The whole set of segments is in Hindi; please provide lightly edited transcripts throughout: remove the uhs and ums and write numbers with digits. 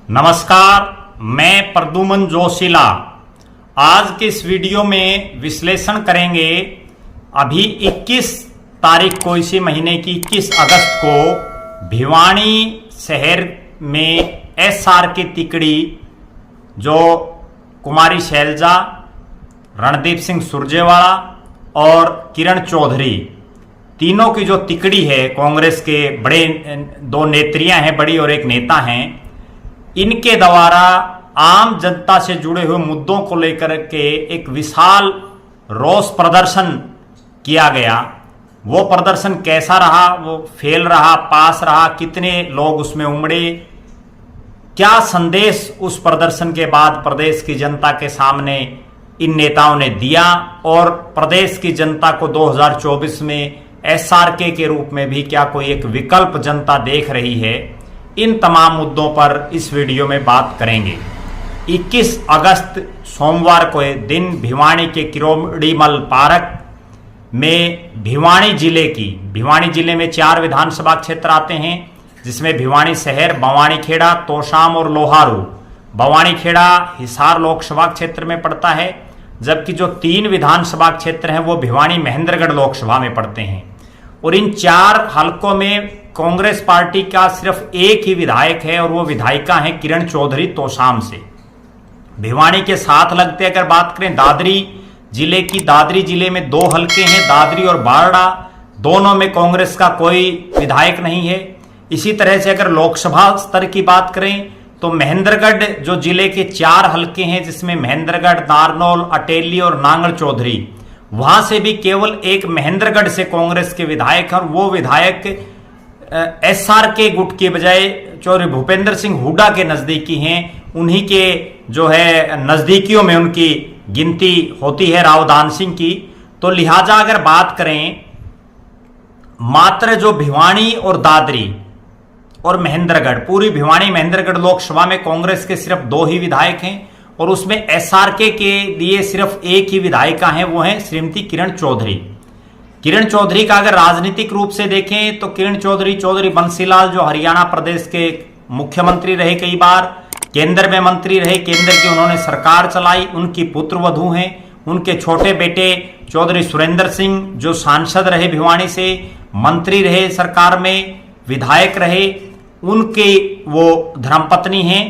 नमस्कार, मैं प्रद्युमन जोशीला। आज के इस वीडियो में विश्लेषण करेंगे। अभी 21 तारीख को, इसी महीने की 21 अगस्त को भिवानी शहर में एसआर की तिकड़ी, जो कुमारी शैलजा, रणदीप सिंह सुरजेवाला और किरण चौधरी, तीनों की जो तिकड़ी है, कांग्रेस के बड़े दो नेत्रियां हैं बड़ी और एक नेता हैं, इनके द्वारा आम जनता से जुड़े हुए मुद्दों को लेकर के एक विशाल रोष प्रदर्शन किया गया। वो प्रदर्शन कैसा रहा, वो फेल रहा, पास रहा, कितने लोग उसमें उमड़े, क्या संदेश उस प्रदर्शन के बाद प्रदेश की जनता के सामने इन नेताओं ने दिया और प्रदेश की जनता को 2024 में एसआरके के रूप में भी क्या कोई एक विकल्प जनता देख रही है, इन तमाम मुद्दों पर इस वीडियो में बात करेंगे। 21 अगस्त सोमवार को दिन भिवानी के किरोड़ीमल पार्क में भिवानी जिले में 4 विधानसभा क्षेत्र आते हैं, जिसमें भिवानी शहर, बवानीखेड़ा, तोशाम और लोहारू। बवानीखेड़ा हिसार लोकसभा क्षेत्र में पड़ता है, जबकि जो 3 विधानसभा क्षेत्र हैं वो भिवानी महेंद्रगढ़ लोकसभा में पड़ते हैं। और इन 4 हलकों में कांग्रेस पार्टी का सिर्फ एक ही विधायक है और वो विधायिका है किरण चौधरी तोशाम से। भिवानी के साथ लगते अगर बात करें दादरी जिले में 2 हलके हैं, दादरी और बारडा, दोनों में कांग्रेस का कोई विधायक नहीं है। इसी तरह से अगर लोकसभा स्तर की बात करें तो महेंद्रगढ़ जो जिले के 4 हलके हैं, जिसमें महेंद्रगढ़, नारनौल, अटेली और नांगल चौधरी, वहां से भी केवल एक महेंद्रगढ़ से कांग्रेस के विधायक हैं और वो विधायक एसआरके गुट के बजाय चौधरी भूपेंद्र सिंह हुड्डा के नजदीकी हैं। उन्हीं के जो है नजदीकियों में उनकी गिनती होती है, रावदान सिंह की। तो लिहाजा अगर बात करें, मात्र जो भिवानी और दादरी और महेंद्रगढ़, पूरी भिवानी महेंद्रगढ़ लोकसभा में कांग्रेस के सिर्फ 2 ही विधायक हैं और उसमें एसआरके के लिए सिर्फ एक ही विधायिका हैं, वो हैं श्रीमती किरण चौधरी। किरण चौधरी का अगर राजनीतिक रूप से देखें तो किरण चौधरी बंसीलाल, जो हरियाणा प्रदेश के मुख्यमंत्री रहे, कई बार केंद्र में मंत्री रहे, केंद्र की उन्होंने सरकार चलाई, उनकी पुत्रवधू हैं। उनके छोटे बेटे चौधरी सुरेंद्र सिंह, जो सांसद रहे भिवानी से, मंत्री रहे सरकार में, विधायक रहे, उनके वो धर्मपत्नी हैं।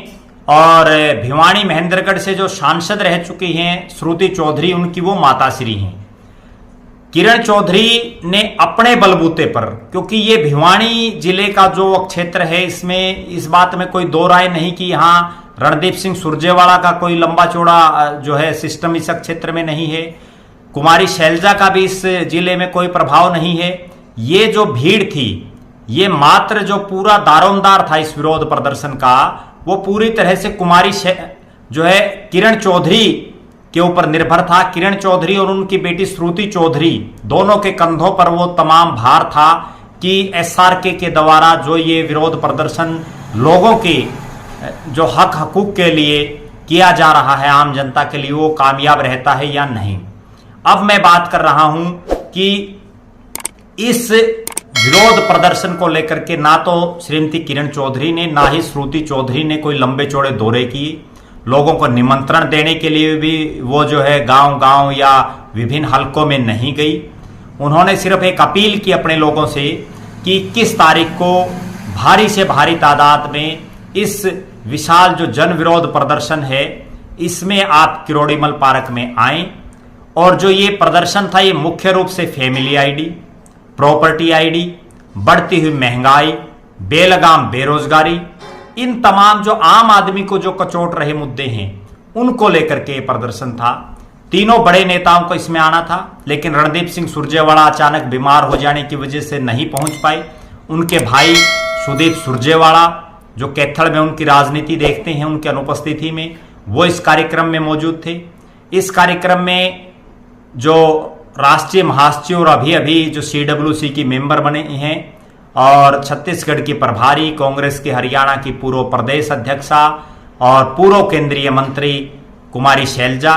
और भिवानी महेंद्रगढ़ से जो सांसद रह चुकी हैं श्रुति चौधरी, उनकी वो माताश्री हैं। किरण चौधरी ने अपने बलबूते पर, क्योंकि ये भिवानी जिले का जो क्षेत्र है, इसमें इस बात में कोई दो राय नहीं कि यहाँ रणदीप सिंह सुरजेवाला का कोई लंबा चौड़ा जो है सिस्टम इस क्षेत्र में नहीं है, कुमारी शैलजा का भी इस जिले में कोई प्रभाव नहीं है। ये जो भीड़ थी, ये मात्र जो पूरा दारोमदार था इस विरोध प्रदर्शन का, वो पूरी तरह से कुमारी जो है किरण चौधरी के ऊपर निर्भर था। किरण चौधरी और उनकी बेटी श्रुति चौधरी, दोनों के कंधों पर वो तमाम भार था कि एसआरके के द्वारा जो ये विरोध प्रदर्शन लोगों के जो हक हकूक के लिए किया जा रहा है, आम जनता के लिए, वो कामयाब रहता है या नहीं। अब मैं बात कर रहा हूं कि इस विरोध प्रदर्शन को लेकर के ना तो श्रीमती किरण चौधरी ने, ना ही श्रुति चौधरी ने कोई लंबे चौड़े दौरे किए। लोगों को निमंत्रण देने के लिए भी वो जो है गांव या विभिन्न हलकों में नहीं गई। उन्होंने सिर्फ एक अपील की अपने लोगों से कि 21 तारीख को भारी से भारी तादाद में इस विशाल जो जन विरोध प्रदर्शन है, इसमें आप किरोड़ीमल पार्क में आएं। और जो ये प्रदर्शन था, ये मुख्य रूप से फैमिली आईडी, प्रॉपर्टी आईडी, बढ़ती हुई महंगाई, बेलगाम बेरोजगारी, इन तमाम जो आम आदमी को जो कचोट रहे मुद्दे हैं, उनको लेकर के प्रदर्शन था। तीनों बड़े नेताओं को इसमें आना था, लेकिन रणदीप सिंह सुरजेवाला अचानक बीमार हो जाने की वजह से नहीं पहुंच पाए। उनके भाई सुदीप सुरजेवाला, जो कैथल में उनकी राजनीति देखते हैं, उनकी अनुपस्थिति में वो इस कार्यक्रम में मौजूद थे। इस कार्यक्रम में जो राष्ट्रीय महासचिव और अभी जो CWC की मेंबर बने हैं और छत्तीसगढ़ की प्रभारी, कांग्रेस के हरियाणा की पूर्व प्रदेश अध्यक्षा और पूर्व केंद्रीय मंत्री कुमारी शैलजा,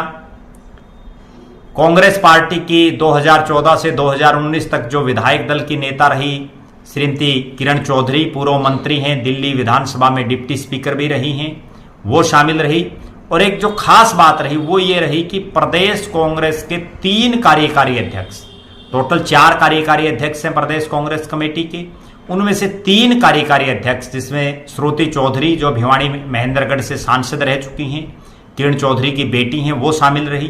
कांग्रेस पार्टी की 2014 से 2019 तक जो विधायक दल की नेता रही श्रीमती किरण चौधरी, पूर्व मंत्री हैं, दिल्ली विधानसभा में डिप्टी स्पीकर भी रही हैं, वो शामिल रही। और एक जो खास बात रही वो ये रही कि प्रदेश कांग्रेस के 3 कार्यकारी अध्यक्ष, टोटल 4 कार्यकारी अध्यक्ष हैं प्रदेश कांग्रेस कमेटी के, उनमें से 3 कार्यकारी अध्यक्ष जिसमें श्रुति चौधरी जो भिवानी महेंद्रगढ़ से सांसद रह चुकी हैं, किरण चौधरी की बेटी हैं, वो शामिल रही।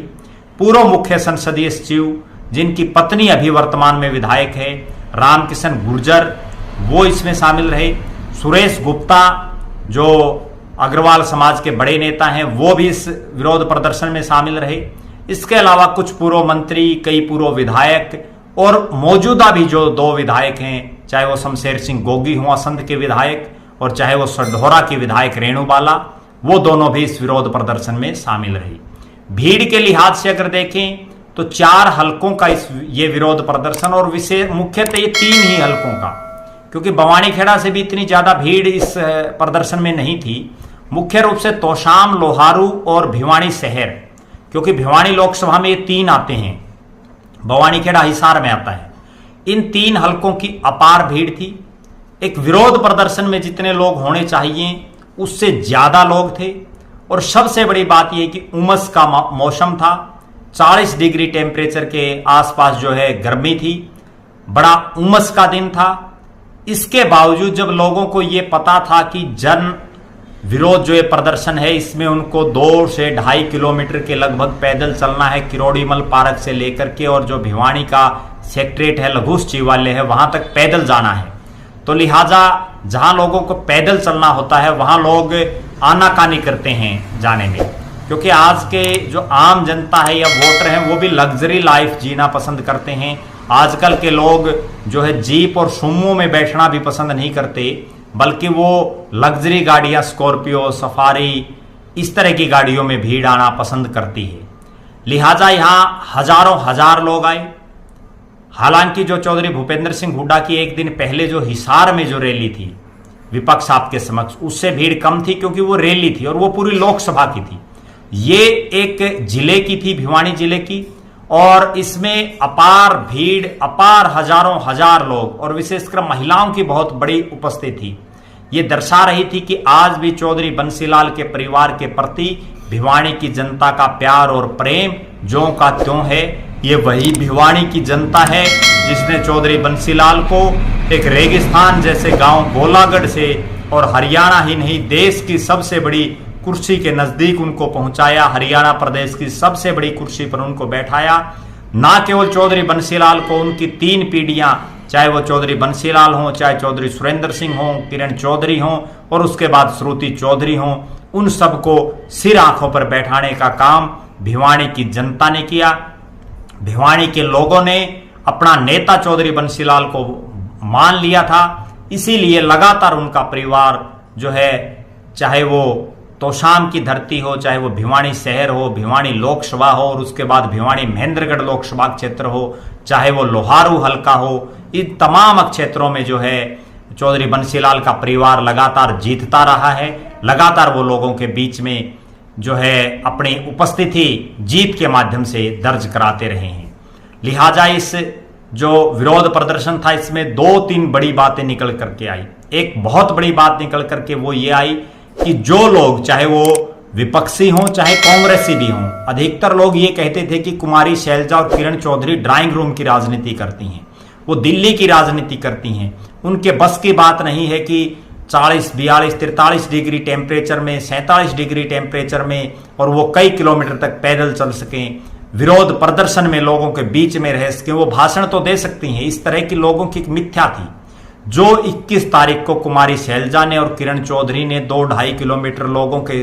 पूर्व मुख्य संसदीय सचिव जिनकी पत्नी अभी वर्तमान में विधायक है, रामकिशन गुर्जर, वो इसमें शामिल रहे। सुरेश गुप्ता जो अग्रवाल समाज के बड़े नेता हैं, वो भी इस विरोध प्रदर्शन में शामिल रहे। इसके अलावा कुछ पूर्व मंत्री, कई पूर्व विधायक और मौजूदा भी जो 2 विधायक हैं, चाहे वो शमशेर सिंह गोगी हों असंध के विधायक और चाहे वो सढौरा की विधायक रेणुबाला, वो दोनों भी इस विरोध प्रदर्शन में शामिल रही। भीड़ के लिहाज से अगर देखें तो 4 हलकों का ये विरोध प्रदर्शन, और विशेष मुख्यतः ये 3 ही हलकों का, क्योंकि बवानीखेड़ा से भी इतनी ज्यादा भीड़ इस प्रदर्शन में नहीं थी। मुख्य रूप से तोशाम, लोहारू और भिवानी शहर, क्योंकि भिवानी लोकसभा में ये 3 आते हैं, बवानीखेड़ा हिसार में आता है। इन 3 हलकों की अपार भीड़ थी। एक विरोध प्रदर्शन में जितने लोग होने चाहिए उससे ज्यादा लोग थे। और सबसे बड़ी बात यह कि उमस का मौसम था, 40 डिग्री टेम्परेचर के आसपास जो है गर्मी थी, बड़ा उमस का दिन था। इसके बावजूद जब लोगों को यह पता था कि जन विरोध जो ये प्रदर्शन है इसमें उनको 2 से 2.5 किलोमीटर के लगभग पैदल चलना है, किरोड़ीमल पार्क से लेकर के, और जो भिवानी का सेक्रेट है, लघु सचिवालय है, वहां तक पैदल जाना है। तो लिहाजा जहां लोगों को पैदल चलना होता है वहां लोग आनाकानी करते हैं जाने में, क्योंकि आज के जो आम जनता है या वोटर हैं वो भी लग्जरी लाइफ जीना पसंद करते हैं। आजकल के लोग जो है जीप और सुमो में बैठना भी पसंद नहीं करते, बल्कि वो लग्जरी गाड़ियां, स्कॉर्पियो, सफारी, इस तरह की गाड़ियों में भीड़ आना पसंद करती है। लिहाजा यहां हजारों हजार लोग आए। हालांकि जो चौधरी भूपेंद्र सिंह हुड्डा की एक दिन पहले जो हिसार में जो रैली थी विपक्ष आपके समक्ष, उससे भीड़ कम थी, क्योंकि वो रैली थी और वो पूरी लोकसभा की थी। ये एक जिले की थी, भिवानी जिले की, और इसमें अपार भीड़, अपार हजारों हजार लोग और विशेषकर महिलाओं की बहुत बड़ी उपस्थिति थी। ये दर्शा रही थी कि आज भी चौधरी बंसीलाल के परिवार के प्रति भिवानी की जनता का प्यार और प्रेम ज्यों का त्यों है। ये वही भिवानी की जनता है जिसने चौधरी बंसीलाल को एक रेगिस्तान जैसे गांव गोलागढ़ से और हरियाणा ही नहीं देश की सबसे बड़ी कुर्सी के नजदीक उनको पहुंचाया, हरियाणा प्रदेश की सबसे बड़ी कुर्सी पर उनको बैठाया। ना केवल चौधरी बंसीलाल को, उनकी 3 पीढ़ियां, चाहे वो चौधरी बंसीलाल हों, चाहे चौधरी सुरेंद्र सिंह हों, किरण चौधरी हों और उसके बाद श्रुति चौधरी हों, उन सबको सिर आंखों पर बैठाने का काम भिवानी की जनता ने किया। भिवानी के लोगों ने अपना नेता चौधरी बंसीलाल को मान लिया था, इसीलिए लगातार उनका परिवार जो है, चाहे वो तोशाम की धरती हो, चाहे वो भिवानी शहर हो, भिवानी लोकसभा हो और उसके बाद भिवानी महेंद्रगढ़ लोकसभा क्षेत्र हो, चाहे वो लोहारू हल्का हो, इन तमाम क्षेत्रों में जो है चौधरी बंसीलाल का परिवार लगातार जीतता रहा है। लगातार वो लोगों के बीच में जो है अपनी उपस्थिति जीत के माध्यम से दर्ज कराते रहे हैं। लिहाजा इस जो विरोध प्रदर्शन था इसमें 2-3 बड़ी बातें निकल करके आई। एक बहुत बड़ी बात निकल करके वो ये आई कि जो लोग, चाहे वो विपक्षी हों चाहे कांग्रेसी भी हों, अधिकतर लोग ये कहते थे कि कुमारी शैलजा और किरण चौधरी ड्राइंग रूम की राजनीति करती हैं, वो दिल्ली की राजनीति करती हैं, उनके बस की बात नहीं है कि 40, 42, 43 डिग्री टेम्परेचर में, 47 डिग्री टेम्परेचर में और वो कई किलोमीटर तक पैदल चल सकें, विरोध प्रदर्शन में लोगों के बीच में रह सकें, वो भाषण तो दे सकती हैं। इस तरह की लोगों की एक मिथ्या थी जो 21 तारीख को कुमारी शैलजा ने और किरण चौधरी ने 2-2.5 किलोमीटर लोगों के,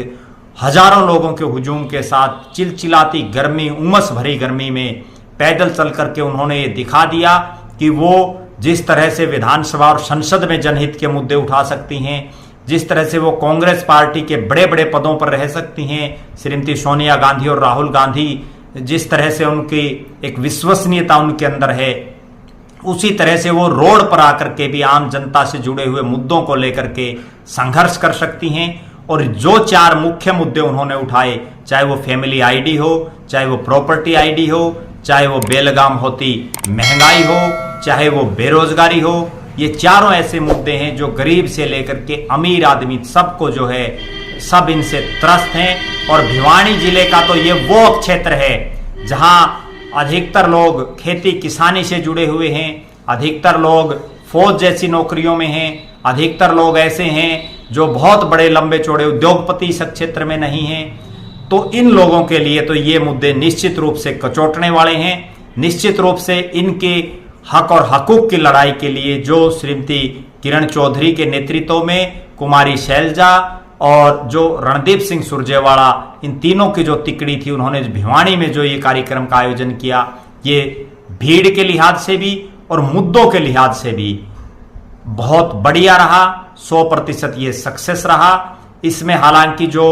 हजारों लोगों के हुजूम के साथ चिलचिलाती गर्मी, उमस भरी गर्मी में पैदल चल करके उन्होंने ये दिखा दिया कि वो जिस तरह से विधानसभा और संसद में जनहित के मुद्दे उठा सकती हैं, जिस तरह से वो कांग्रेस पार्टी के बड़े बड़े पदों पर रह सकती हैं, श्रीमती सोनिया गांधी और राहुल गांधी, जिस तरह से उनकी एक विश्वसनीयता उनके अंदर है, उसी तरह से वो रोड पर आकर के भी आम जनता से जुड़े हुए मुद्दों को लेकर के संघर्ष कर सकती हैं। और जो 4 मुख्य मुद्दे उन्होंने उठाए, चाहे वो फैमिली आईडी हो, चाहे वो प्रॉपर्टी आईडी हो, चाहे वो बेलगाम होती महंगाई हो, चाहे वो बेरोजगारी हो, ये चारों ऐसे मुद्दे हैं जो गरीब से लेकर के अमीर आदमी सबको जो है सब इनसे त्रस्त हैं। और भिवानी जिले का तो ये वो क्षेत्र है जहां अधिकतर लोग खेती किसानी से जुड़े हुए हैं, अधिकतर लोग फौज जैसी नौकरियों में हैं, अधिकतर लोग ऐसे हैं जो बहुत बड़े लंबे चौड़े उद्योगपति इस क्षेत्र में नहीं हैं। तो इन लोगों के लिए तो ये मुद्दे निश्चित रूप से कचोटने वाले हैं। निश्चित रूप से इनके हक और हकूक की लड़ाई के लिए जो श्रीमती किरण चौधरी के नेतृत्व में कुमारी शैलजा और जो रणदीप सिंह सुरजेवाला, इन तीनों की जो तिकड़ी थी, उन्होंने भिवानी में जो ये कार्यक्रम का आयोजन किया, ये भीड़ के लिहाज से भी और मुद्दों के लिहाज से भी बहुत बढ़िया रहा। 100% ये सक्सेस रहा। इसमें हालांकि जो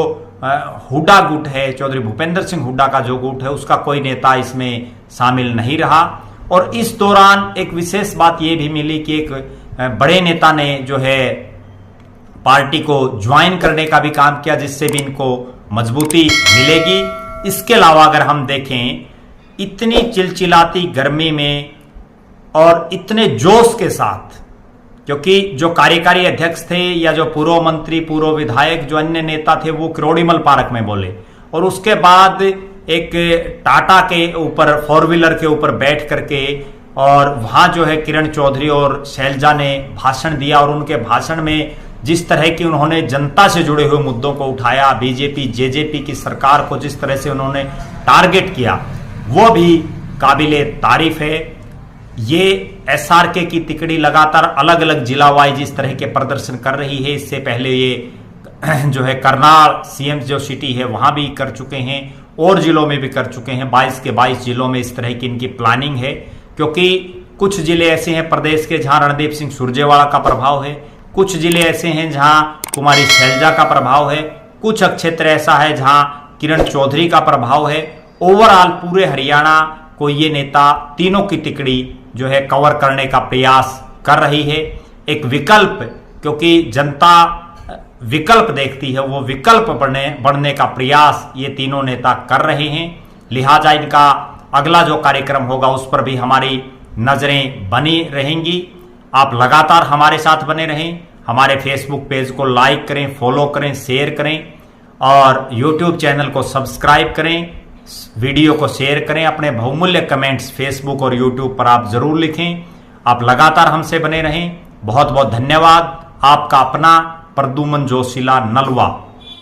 हुड्डा गुट है, चौधरी भूपेंद्र सिंह हुड्डा का जो गुट है, उसका कोई नेता इसमें शामिल नहीं रहा। और इस दौरान एक विशेष बात यह भी मिली कि एक बड़े नेता ने जो है पार्टी को ज्वाइन करने का भी काम किया, जिससे भी इनको मजबूती मिलेगी। इसके अलावा अगर हम देखें, इतनी चिलचिलाती गर्मी में और इतने जोश के साथ, क्योंकि जो कार्यकारी अध्यक्ष थे या जो पूर्व मंत्री, पूर्व विधायक, जो अन्य नेता थे, वो क्रोड़ीमल पार्क में बोले और उसके बाद एक टाटा के ऊपर, 4 व्हीलर के ऊपर बैठ करके, और वहां जो है किरण चौधरी और शैलजा ने भाषण दिया। और उनके भाषण में जिस तरह की उन्होंने जनता से जुड़े हुए मुद्दों को उठाया, बीजेपी जेजेपी की सरकार को जिस तरह से उन्होंने टारगेट किया, वो भी काबिले तारीफ है। ये एसआरके की तिकड़ी लगातार अलग अलग जिला वाइज इस तरह के प्रदर्शन कर रही है। इससे पहले ये जो है करनाल सीएम जो सिटी है वहां भी कर चुके हैं और जिलों में भी कर चुके हैं। 22 के 22 जिलों में इस तरह की इनकी प्लानिंग है, क्योंकि कुछ जिले ऐसे हैं प्रदेश के जहां रणदीप सिंह सुरजेवाला का प्रभाव है, कुछ जिले ऐसे हैं जहां कुमारी शैलजा का प्रभाव है, कुछ क्षेत्र ऐसा है जहां किरण चौधरी का प्रभाव है। ओवरऑल पूरे हरियाणा को ये नेता, तीनों की तिकड़ी जो है कवर करने का प्रयास कर रही है। एक विकल्प, क्योंकि जनता विकल्प देखती है, वो विकल्प बढ़ने का प्रयास ये तीनों नेता कर रहे हैं। लिहाजा इनका अगला जो कार्यक्रम होगा उस पर भी हमारी नजरें बनी रहेंगी। आप लगातार हमारे साथ बने रहें। हमारे फेसबुक पेज को लाइक करें, फॉलो करें, शेयर करें और यूट्यूब चैनल को सब्सक्राइब करें। वीडियो को शेयर करें। अपने बहुमूल्य कमेंट्स फेसबुक और यूट्यूब पर आप जरूर लिखें। आप लगातार हमसे बने रहें। बहुत बहुत धन्यवाद। आपका अपना प्रद्युमन जोशीला, नलवा।